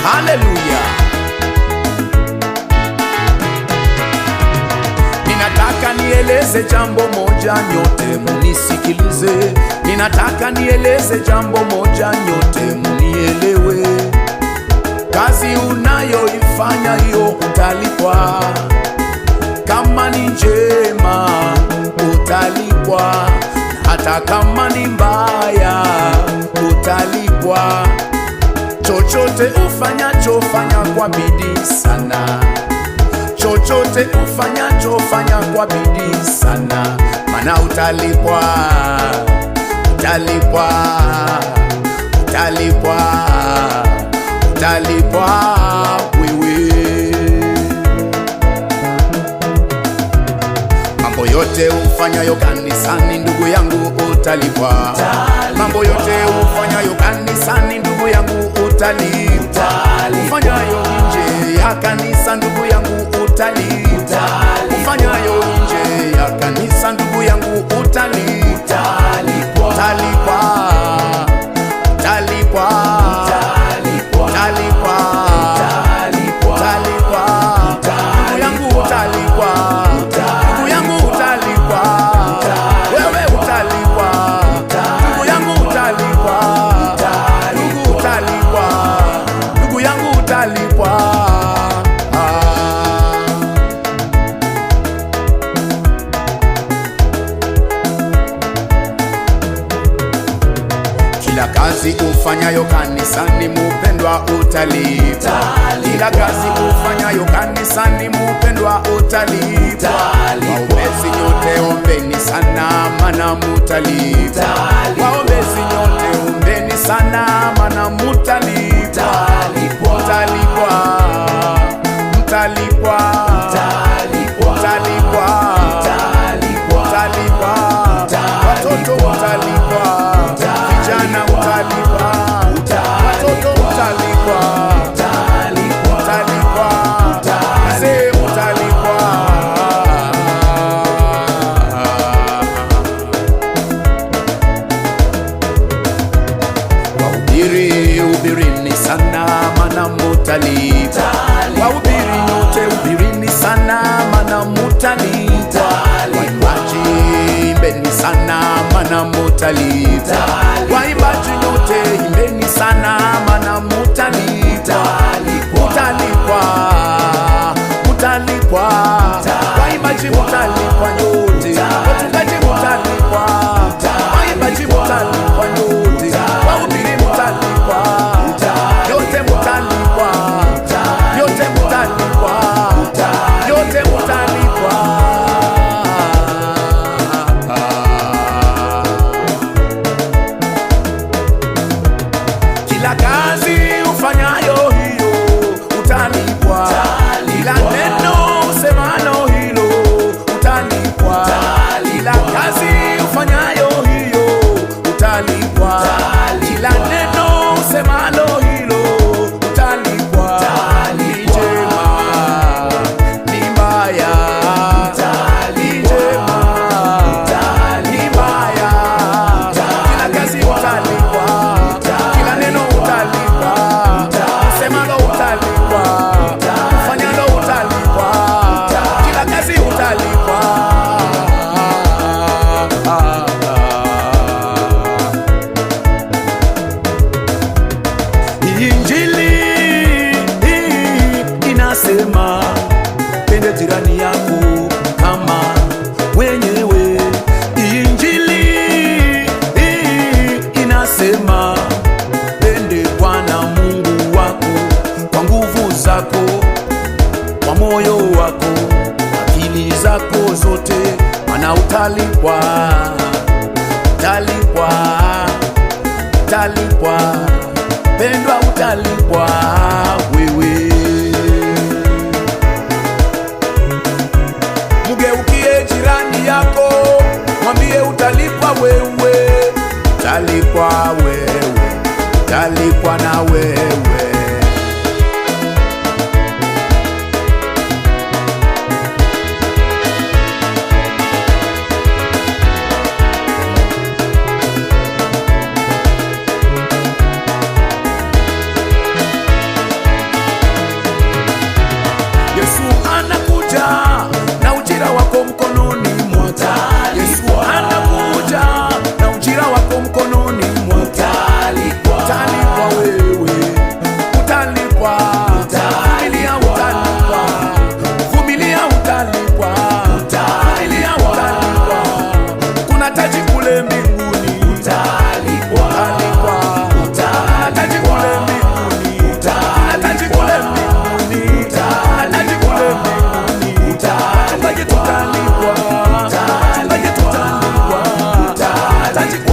Haleluya. Ninataka nieleze jambo moja, nyote munisikilize. Ninataka nieleze jambo moja, nyote munielewe. Kazi unayoifanya hiyo utalipwa. Kama ni njema utalipwa, hata kama ni mbaya utalipwa. Chochote ufanyacho fanya kwa bidii sana. Chochote ufanyacho fanya kwa bidii sana, maana utalipwa, utalipwa, utalipwa, utalipwa wewe. Mambo yote ufanyayo kanisani ndugu yangu utalipwa. Mambo yote ufanyayo kanisani ndugu yangu utalipwa. Ufanyayo nje ya kanisa ndugu yangu utalipwa. Ufanyayo nje ya kanisa ndugu yangu utalipwa. Utalipwa, utalipwa, utalipwa, utalipwa, ndugu yangu utalipwa. Ndugu yangu utalipwa, wewe utalipwa. Ndugu yangu utalipwa, ndugu utalipwa, ndugu yangu utalipwa. Kila kazi ufanyayo kanisani mupendwa utalipwa. Kila kazi ufanyayo kanisani mupendwa utalipwa. Waombezi nyote ombeni sana, maana mutalipwa. Waombezi nyote ombeni sana, maana mutalipwa. Mutalipwa, mutalipwa, mutalipwa, mutalipwa, watoto mutalipwa, vijana mutalipwa, watoto mutalipwa, mutalipwa, mzee mutalipwa. Wahubiri hubirini sana, maana mutalipwa. Wahubiri nyote hubirini sana, maana mutalipwa. Waimbaji imbeni sana, maana mutalipwa. Waimbaji nyote imbeni sana, maana mutalipwa. Mutalipwa, mutalipwa, waimbaji mutalipwa nyote. Wachungaji mutalipwa, waimbaji mutalipwa nyote. Wahubiri mutalipwa, yote mutalipwa, yote mutalipwa, yote mutalipwa. Kila kazi ufanyayo hiyo utalipwa. Kila neno usemalo hilo utalipwa. Kila kazi ufanyayo hiyo utalipwa. Kila neno usemalo hilo utalipwa. Ni njema, ni mbaya, ni njema, ni mbaya, kila kazi utalipwa. Kila neno utalipwa. Usemalo utalipwa. Ufanyalo utalipwa. Kila kazi utalipwa. Injili inasema pende jirani yako kama wenyewe. Injili inasema pende Bwana Mungu wako kwa nguvu zako, kwa moyo wako, akili zako zote, maana utalipwa. Utalipwa, utalipwa, pendwa utalipwa wewe. Mugeukie jirani yako, mwambie utalipwa wewe. Utalipwa wewe, utalipwa na wewe. hataji